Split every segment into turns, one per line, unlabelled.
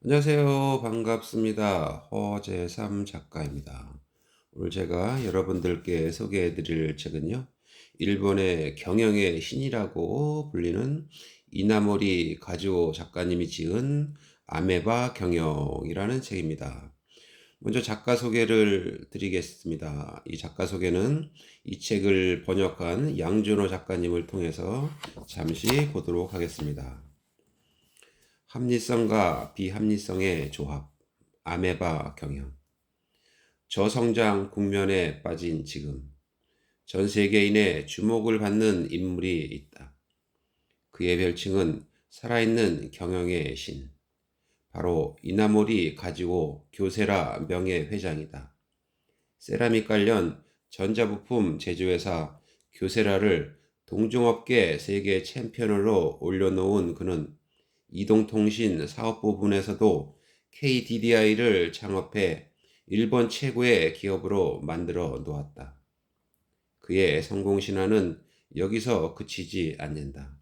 안녕하세요. 반갑습니다. 허재삼 작가입니다. 오늘 제가 여러분들께 소개해 드릴 책은요. 일본의 경영의 신이라고 불리는 이나모리 가즈오 작가님이 지은 아메바 경영이라는 책입니다. 먼저 작가 소개를 드리겠습니다. 이 작가 소개는 이 책을 번역한 양준호 작가님을 통해서 잠시 보도록 하겠습니다. 합리성과 비합리성의 조합, 아메바 경영. 저성장 국면에 빠진 지금, 전 세계인의 주목을 받는 인물이 있다. 그의 별칭은 살아있는 경영의 신, 바로 이나모리 가지오 교세라 명예회장이다. 세라믹 관련 전자부품 제조회사 교세라를 동종업계 세계 챔피언으로 올려놓은 그는 이동통신 사업부분에서도 KDDI를 창업해 일본 최고의 기업으로 만들어 놓았다. 그의 성공 신화는 여기서 그치지 않는다.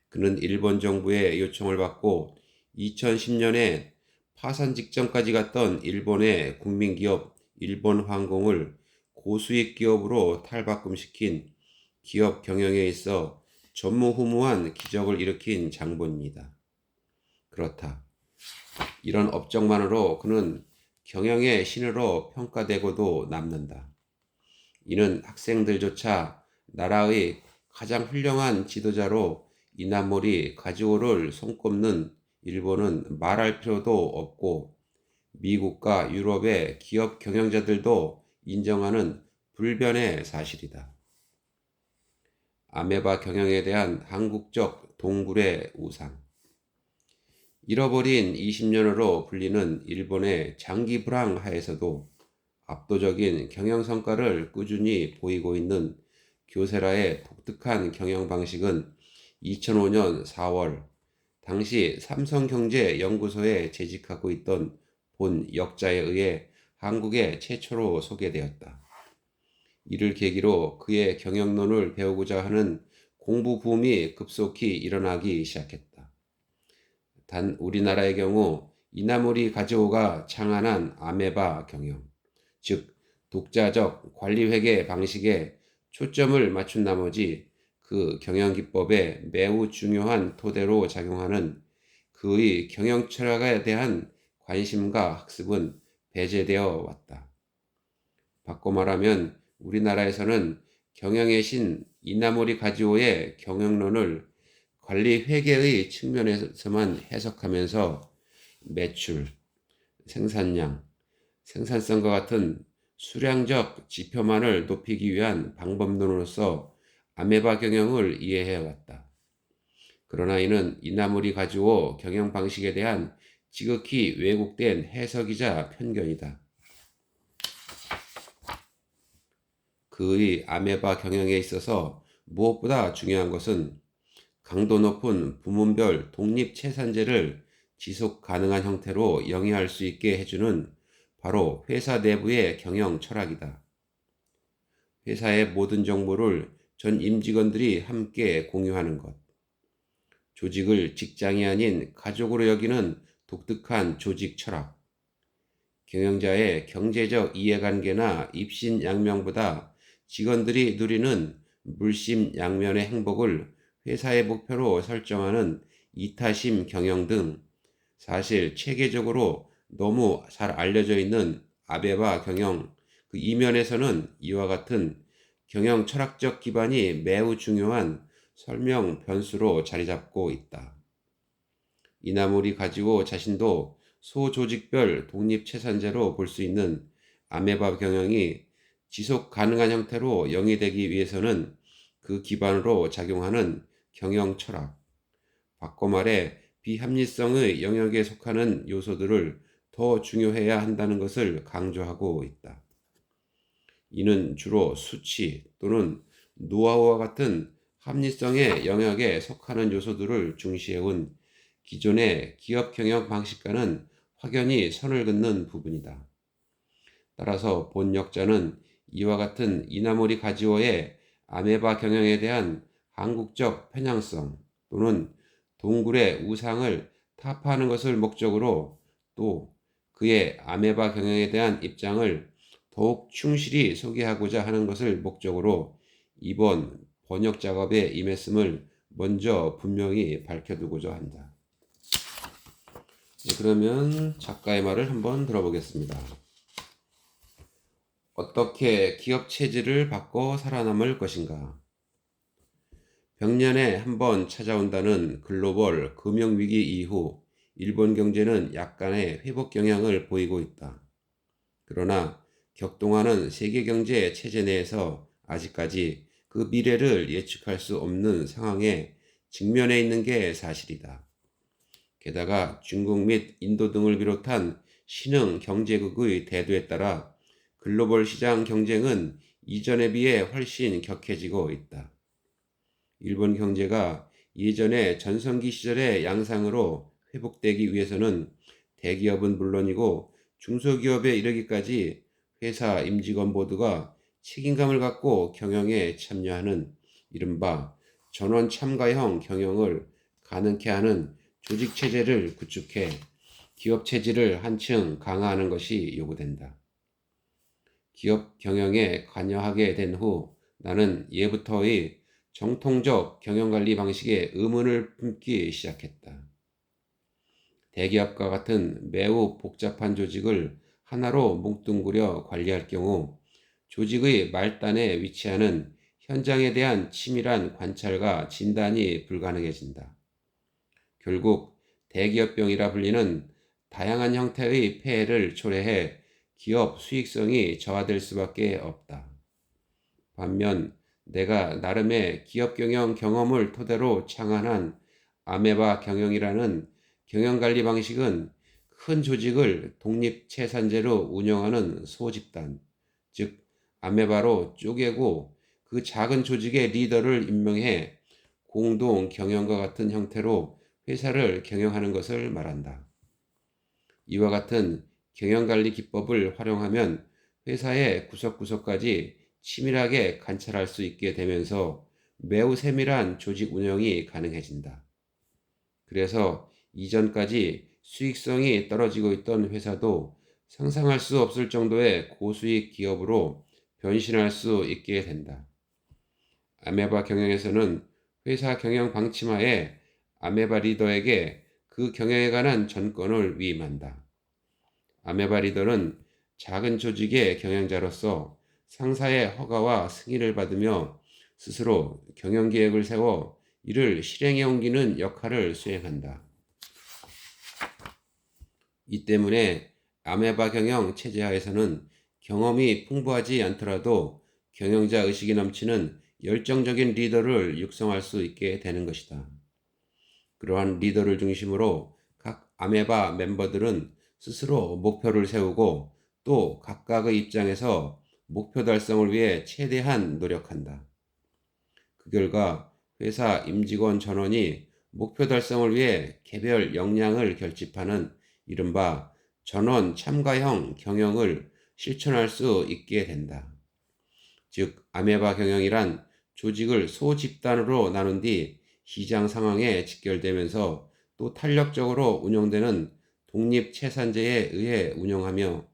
그는 일본 정부의 요청을 받고 2010년에 파산 직전까지 갔던 일본의 국민기업 일본항공을 고수익 기업으로 탈바꿈시킨 기업 경영에 있어 전무후무한 기적을 일으킨 장본입니다. 그렇다. 이런 업적만으로 그는 경영의 신으로 평가되고도 남는다. 이는 학생들조차 나라의 가장 훌륭한 지도자로 이나모리 가지오를 손꼽는 일본은 말할 필요도 없고 미국과 유럽의 기업 경영자들도 인정하는 불변의 사실이다. 아메바 경영에 대한 한국적 동굴의 우상. 잃어버린 20년으로 불리는 일본의 장기 불황 하에서도 압도적인 경영 성과를 꾸준히 보이고 있는 교세라의 독특한 경영 방식은 2005년 4월 당시 삼성경제연구소에 재직하고 있던 본 역자에 의해 한국에 최초로 소개되었다. 이를 계기로 그의 경영론을 배우고자 하는 공부 붐이 급속히 일어나기 시작했다. 단 우리나라의 경우 이나모리 가즈오가 창안한 아메바 경영, 즉 독자적 관리회계 방식에 초점을 맞춘 나머지 그 경영기법에 매우 중요한 토대로 작용하는 그의 경영 철학에 대한 관심과 학습은 배제되어 왔다. 바꿔 말하면 우리나라에서는 경영의 신 이나모리 가지오의 경영론을 관리 회계의 측면에서만 해석하면서 매출, 생산량, 생산성과 같은 수량적 지표만을 높이기 위한 방법론으로서 아메바 경영을 이해해 왔다. 그러나 이는 이나모리 가지오 경영 방식에 대한 지극히 왜곡된 해석이자 편견이다. 그의 아메바 경영에 있어서 무엇보다 중요한 것은 강도 높은 부문별 독립채산제를 지속 가능한 형태로 영위할 수 있게 해주는 바로 회사 내부의 경영 철학이다. 회사의 모든 정보를 전 임직원들이 함께 공유하는 것. 조직을 직장이 아닌 가족으로 여기는 독특한 조직 철학. 경영자의 경제적 이해관계나 입신양명보다 직원들이 누리는 물심양면의 행복을 회사의 목표로 설정하는 이타심 경영 등 사실 체계적으로 너무 잘 알려져 있는 아베바 경영 그 이면에서는 이와 같은 경영 철학적 기반이 매우 중요한 설명 변수로 자리 잡고 있다. 이나모리 가지오 자신도 소조직별 독립채산제로 볼 수 있는 아메바 경영이 지속 가능한 형태로 영위되기 위해서는 그 기반으로 작용하는 경영 철학, 바꿔 말해 비합리성의 영역에 속하는 요소들을 더 중요해야 한다는 것을 강조하고 있다. 이는 주로 수치 또는 노하우와 같은 합리성의 영역에 속하는 요소들을 중시해온 기존의 기업 경영 방식과는 확연히 선을 긋는 부분이다. 따라서 본 역자는 이와 같은 이나모리 가지오의 아메바 경영에 대한 한국적 편향성 또는 동굴의 우상을 타파하는 것을 목적으로 또 그의 아메바 경영에 대한 입장을 더욱 충실히 소개하고자 하는 것을 목적으로 이번 번역 작업에 임했음을 먼저 분명히 밝혀두고자 한다. 그러면 작가의 말을 한번 들어보겠습니다. 어떻게 기업 체질을 바꿔 살아남을 것인가? 백년에 한 번 찾아온다는 글로벌 금융위기 이후 일본 경제는 약간의 회복 경향을 보이고 있다. 그러나 격동하는 세계 경제 체제 내에서 아직까지 그 미래를 예측할 수 없는 상황에 직면해 있는 게 사실이다. 게다가 중국 및 인도 등을 비롯한 신흥 경제국의 대두에 따라 글로벌 시장 경쟁은 이전에 비해 훨씬 격해지고 있다. 일본 경제가 예전의 전성기 시절의 양상으로 회복되기 위해서는 대기업은 물론이고 중소기업에 이르기까지 회사 임직원 모두가 책임감을 갖고 경영에 참여하는 이른바 전원 참가형 경영을 가능케 하는 조직 체제를 구축해 기업 체질을 한층 강화하는 것이 요구된다. 기업 경영에 관여하게 된 후 나는 예부터의 정통적 경영관리 방식에 의문을 품기 시작했다. 대기업과 같은 매우 복잡한 조직을 하나로 뭉뚱그려 관리할 경우 조직의 말단에 위치하는 현장에 대한 치밀한 관찰과 진단이 불가능해진다. 결국 대기업병이라 불리는 다양한 형태의 폐해를 초래해 기업 수익성이 저하될 수밖에 없다. 반면 내가 나름의 기업 경영 경험을 토대로 창안한 아메바 경영이라는 경영관리 방식은 큰 조직을 독립체산제로 운영하는 소집단, 즉 아메바로 쪼개고 그 작은 조직의 리더를 임명해 공동 경영과 같은 형태로 회사를 경영하는 것을 말한다. 이와 같은 경영관리 기법을 활용하면 회사의 구석구석까지 치밀하게 관찰할 수 있게 되면서 매우 세밀한 조직 운영이 가능해진다. 그래서 이전까지 수익성이 떨어지고 있던 회사도 상상할 수 없을 정도의 고수익 기업으로 변신할 수 있게 된다. 아메바 경영에서는 회사 경영 방침하에 아메바 리더에게 그 경영에 관한 전권을 위임한다. 아메바 리더는 작은 조직의 경영자로서 상사의 허가와 승인을 받으며 스스로 경영 계획을 세워 이를 실행에 옮기는 역할을 수행한다. 이 때문에 아메바 경영 체제하에서는 경험이 풍부하지 않더라도 경영자 의식이 넘치는 열정적인 리더를 육성할 수 있게 되는 것이다. 그러한 리더를 중심으로 각 아메바 멤버들은 스스로 목표를 세우고 또 각각의 입장에서 목표 달성을 위해 최대한 노력한다. 그 결과 회사 임직원 전원이 목표 달성을 위해 개별 역량을 결집하는 이른바 전원 참가형 경영을 실천할 수 있게 된다. 즉 아메바 경영이란 조직을 소집단으로 나눈 뒤 시장 상황에 직결되면서 또 탄력적으로 운영되는 독립체산제에 의해 운영하며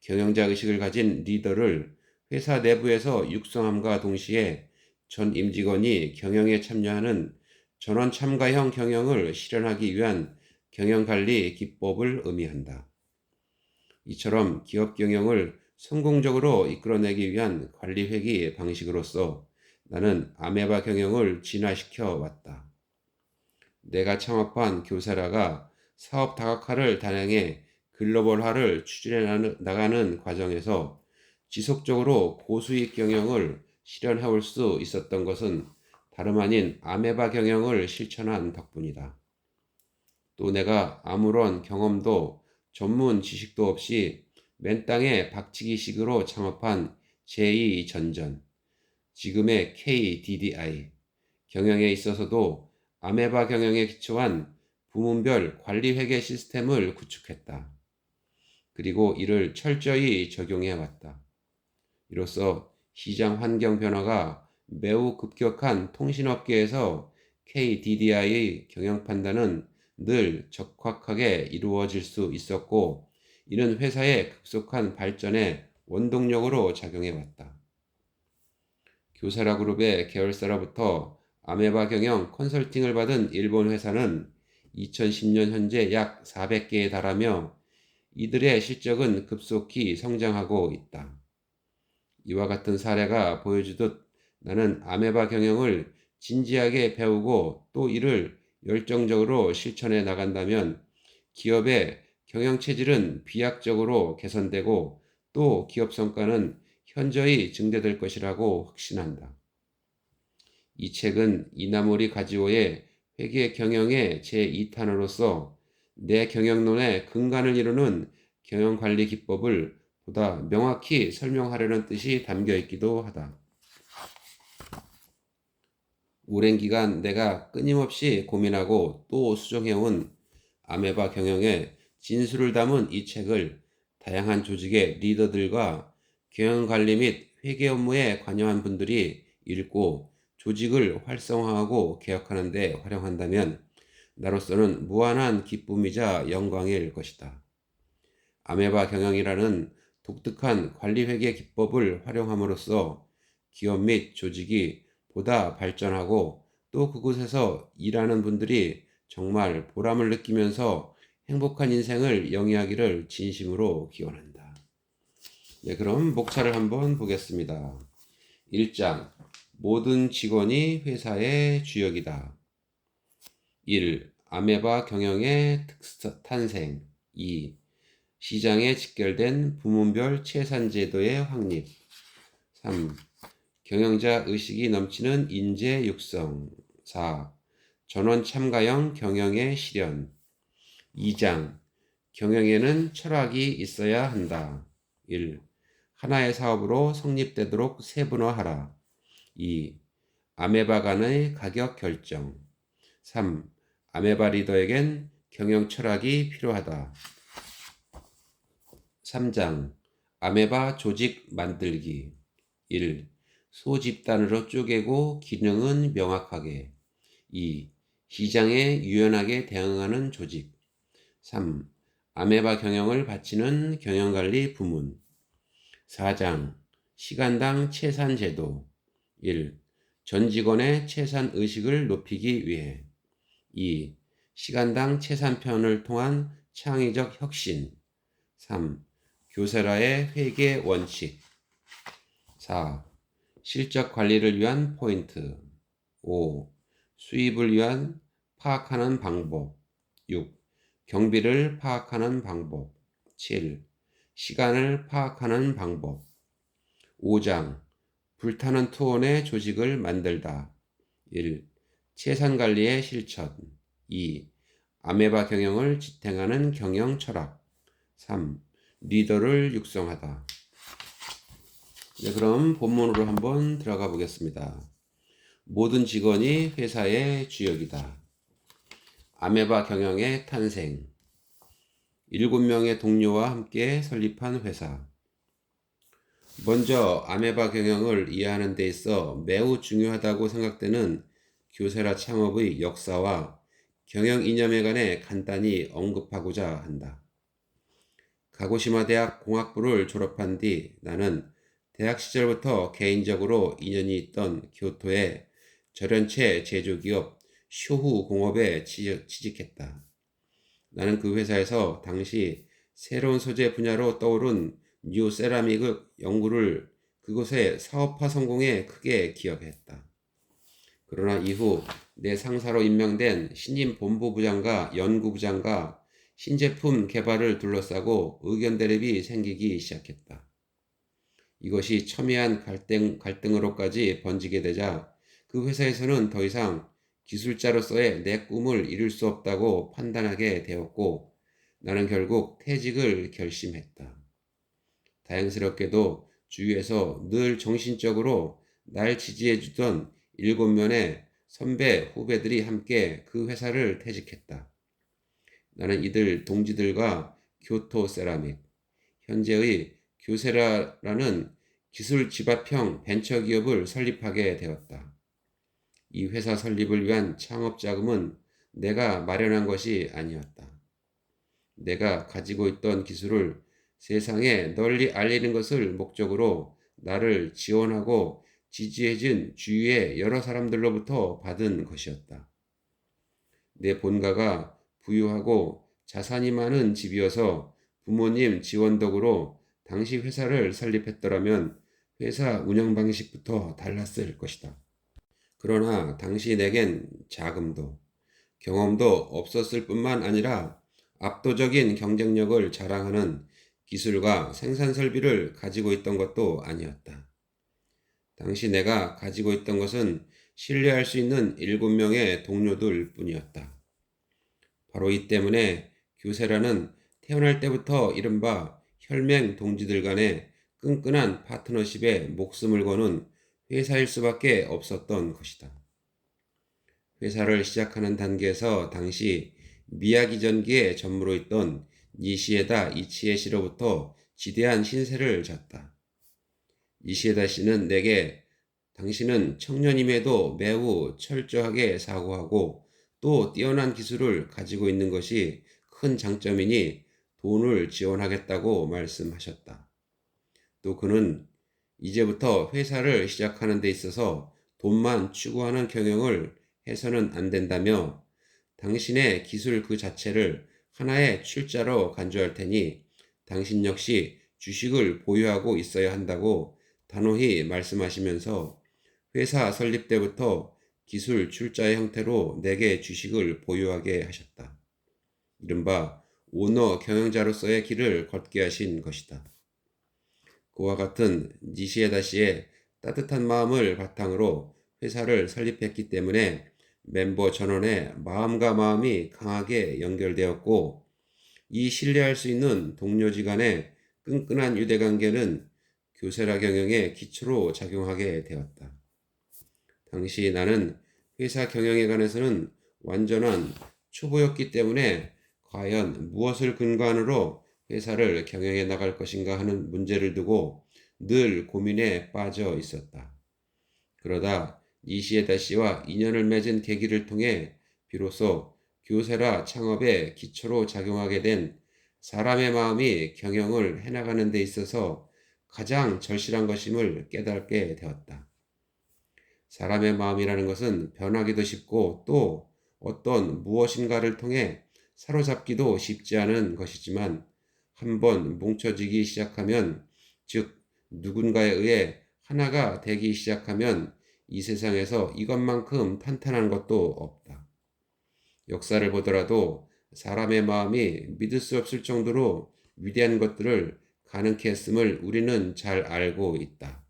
경영자 의식을 가진 리더를 회사 내부에서 육성함과 동시에 전 임직원이 경영에 참여하는 전원 참가형 경영을 실현하기 위한 경영관리 기법을 의미한다. 이처럼 기업 경영을 성공적으로 이끌어내기 위한 관리회계 방식으로서 나는 아메바 경영을 진화시켜 왔다. 내가 창업한 교사라가 사업 다각화를 단행해 글로벌화를 추진해 나가는 과정에서 지속적으로 고수익 경영을 실현해 올 수 있었던 것은 다름 아닌 아메바 경영을 실천한 덕분이다. 또 내가 아무런 경험도 전문 지식도 없이 맨땅에 박치기식으로 창업한 제2전전, 지금의 KDDI 경영에 있어서도 아메바 경영에 기초한 부문별 관리회계 시스템을 구축했다. 그리고 이를 철저히 적용해 왔다. 이로써 시장 환경 변화가 매우 급격한 통신업계에서 KDDI의 경영 판단은 늘 적확하게 이루어질 수 있었고, 이는 회사의 급속한 발전에 원동력으로 작용해 왔다. 교세라 그룹의 계열사로부터 아메바 경영 컨설팅을 받은 일본 회사는 2010년 현재 약 400개에 달하며 이들의 실적은 급속히 성장하고 있다. 이와 같은 사례가 보여주듯 나는 아메바 경영을 진지하게 배우고 또 이를 열정적으로 실천해 나간다면 기업의 경영 체질은 비약적으로 개선되고 또 기업 성과는 현저히 증대될 것이라고 확신한다. 이 책은 이나모리 가지오의 회계 경영의 제2탄으로서 내 경영론의 근간을 이루는 경영관리 기법을 보다 명확히 설명하려는 뜻이 담겨 있기도 하다. 오랜 기간 내가 끊임없이 고민하고 또 수정해온 아메바 경영의 진수를 담은 이 책을 다양한 조직의 리더들과 경영관리 및 회계 업무에 관여한 분들이 읽고 조직을 활성화하고 개혁하는 데 활용한다면 나로서는 무한한 기쁨이자 영광일 것이다. 아메바 경영이라는 독특한 관리회계 기법을 활용함으로써 기업 및 조직이 보다 발전하고 또 그곳에서 일하는 분들이 정말 보람을 느끼면서 행복한 인생을 영위하기를 진심으로 기원한다. 네, 그럼 목차를 한번 보겠습니다. 1장 모든 직원이 회사의 주역이다. 1. 아메바 경영의 탄생. 2. 시장에 직결된 부문별 채산제도의 확립. 3. 경영자 의식이 넘치는 인재 육성. 4. 전원 참가형 경영의 실현. 2장 경영에는 철학이 있어야 한다. 1. 하나의 사업으로 성립되도록 세분화하라. 2. 아메바 간의 가격 결정. 3. 아메바 리더에겐 경영 철학이 필요하다. 3장 아메바 조직 만들기. 1. 소집단으로 쪼개고 기능은 명확하게. 2. 시장에 유연하게 대응하는 조직. 3. 아메바 경영을 바치는 경영관리 부문. 4장 시간당 채산 제도. 1. 전 직원의 채산 의식을 높이기 위해. 2. 시간당 채산편을 통한 창의적 혁신. 3. 교세라의 회계 원칙. 4. 실적 관리를 위한 포인트. 5. 수입을 위한 파악하는 방법. 6. 경비를 파악하는 방법. 7. 시간을 파악하는 방법. 5장 불타는 투혼의 조직을 만들다. 1. 채산관리의 실천. 2. 아메바 경영을 지탱하는 경영 철학. 3. 리더를 육성하다. 네, 그럼 본문으로 한번 들어가 보겠습니다. 모든 직원이 회사의 주역이다. 아메바 경영의 탄생. 7명의 동료와 함께 설립한 회사. 먼저 아메바 경영을 이해하는 데 있어 매우 중요하다고 생각되는 교세라 창업의 역사와 경영 이념에 관해 간단히 언급하고자 한다. 가고시마 대학 공학부를 졸업한 뒤 나는 대학 시절부터 개인적으로 인연이 있던 교토의 절연체 제조기업 쇼후 공업에 취직했다. 나는 그 회사에서 당시 새로운 소재 분야로 떠오른 뉴 세라믹 연구를 그곳의 사업화 성공에 크게 기여했다. 그러나 이후 내 상사로 임명된 신임 본부부장과 연구부장과 신제품 개발을 둘러싸고 의견 대립이 생기기 시작했다. 이것이 첨예한 갈등으로까지 번지게 되자 그 회사에서는 더 이상 기술자로서의 내 꿈을 이룰 수 없다고 판단하게 되었고 나는 결국 퇴직을 결심했다. 다행스럽게도 주위에서 늘 정신적으로 날 지지해주던 7명의 선배 후배들이 함께 그 회사를 퇴직했다. 나는 이들 동지들과 교토 세라믹, 현재의 교세라라는 기술 집합형 벤처기업을 설립하게 되었다. 이 회사 설립을 위한 창업 자금은 내가 마련한 것이 아니었다. 내가 가지고 있던 기술을 세상에 널리 알리는 것을 목적으로 나를 지원하고 지지해준 주위의 여러 사람들로부터 받은 것이었다. 내 본가가 부유하고 자산이 많은 집이어서 부모님 지원 덕으로 당시 회사를 설립했더라면 회사 운영 방식부터 달랐을 것이다. 그러나 당시 내겐 자금도 경험도 없었을 뿐만 아니라 압도적인 경쟁력을 자랑하는 기술과 생산 설비를 가지고 있던 것도 아니었다. 당시 내가 가지고 있던 것은 신뢰할 수 있는 7명의 동료들 뿐이었다. 바로 이 때문에 교세라는 태어날 때부터 이른바 혈맹 동지들 간의 끈끈한 파트너십에 목숨을 거는 회사일 수밖에 없었던 것이다. 회사를 시작하는 단계에서 당시 미야기 전기의 전무로 있던 니시에다 이치에 씨로부터 지대한 신세를 졌다. 니시에다 씨는 내게 당신은 청년임에도 매우 철저하게 사고하고 또 뛰어난 기술을 가지고 있는 것이 큰 장점이니 돈을 지원하겠다고 말씀하셨다. 또 그는 이제부터 회사를 시작하는 데 있어서 돈만 추구하는 경영을 해서는 안 된다며 당신의 기술 그 자체를 하나의 출자로 간주할 테니 당신 역시 주식을 보유하고 있어야 한다고 단호히 말씀하시면서 회사 설립 때부터 기술 출자의 형태로 내게 주식을 보유하게 하셨다. 이른바 오너 경영자로서의 길을 걷게 하신 것이다. 그와 같은 니시에다 씨의 따뜻한 마음을 바탕으로 회사를 설립했기 때문에 멤버 전원의 마음과 마음이 강하게 연결되었고 이 신뢰할 수 있는 동료지 간의 끈끈한 유대관계는 교세라 경영의 기초로 작용하게 되었다. 당시 나는 회사 경영에 관해서는 완전한 초보였기 때문에 과연 무엇을 근간으로 회사를 경영해 나갈 것인가 하는 문제를 두고 늘 고민에 빠져 있었다. 그러다 니시에다 씨와 인연을 맺은 계기를 통해 비로소 교세라 창업의 기초로 작용하게 된 사람의 마음이 경영을 해나가는 데 있어서 가장 절실한 것임을 깨닫게 되었다. 사람의 마음이라는 것은 변하기도 쉽고 또 어떤 무엇인가를 통해 사로잡기도 쉽지 않은 것이지만 한번 뭉쳐지기 시작하면 즉 누군가에 의해 하나가 되기 시작하면 이 세상에서 이것만큼 탄탄한 것도 없다. 역사를 보더라도 사람의 마음이 믿을 수 없을 정도로 위대한 것들을 가능케 했음을 우리는 잘 알고 있다.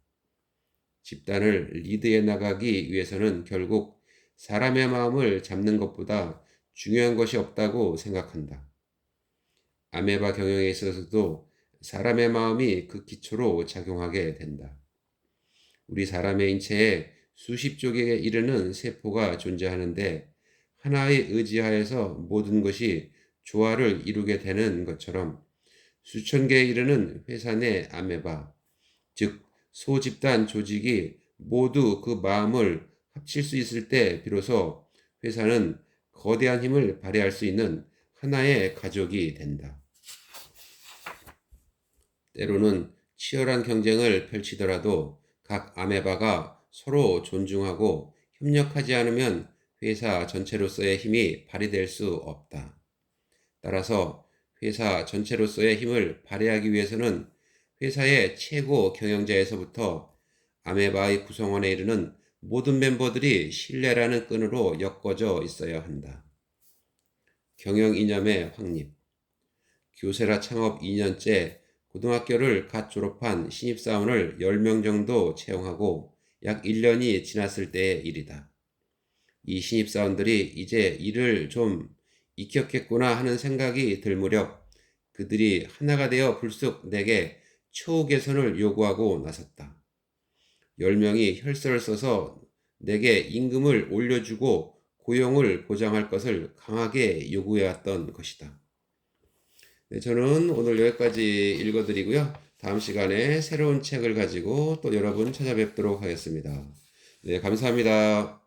집단을 리드해 나가기 위해서는 결국 사람의 마음을 잡는 것보다 중요한 것이 없다고 생각한다. 아메바 경영에 있어서도 사람의 마음이 그 기초로 작용하게 된다. 우리 사람의 인체에 수십 조개에 이르는 세포가 존재하는데 하나의 의지하에서 모든 것이 조화를 이루게 되는 것처럼 수천 개에 이르는 회사 내 아메바, 즉 소집단 조직이 모두 그 마음을 합칠 수 있을 때 비로소 회사는 거대한 힘을 발휘할 수 있는 하나의 가족이 된다. 때로는 치열한 경쟁을 펼치더라도 각 아메바가 서로 존중하고 협력하지 않으면 회사 전체로서의 힘이 발휘될 수 없다. 따라서 회사 전체로서의 힘을 발휘하기 위해서는 회사의 최고 경영자에서부터 아메바의 구성원에 이르는 모든 멤버들이 신뢰라는 끈으로 엮어져 있어야 한다. 경영 이념의 확립. 교세라 창업 2년째 고등학교를 갓 졸업한 신입사원을 10명 정도 채용하고 약 1년이 지났을 때의 일이다. 이 신입사원들이 이제 일을 좀 익혔겠구나 하는 생각이 들 무렵 그들이 하나가 되어 불쑥 내게 처우 개선을 요구하고 나섰다. 10명이 혈서를 써서 내게 임금을 올려주고 고용을 보장할 것을 강하게 요구해왔던 것이다. 네, 저는 오늘 여기까지 읽어드리고요. 다음 시간에 새로운 책을 가지고 또 여러분 찾아뵙도록 하겠습니다. 네, 감사합니다.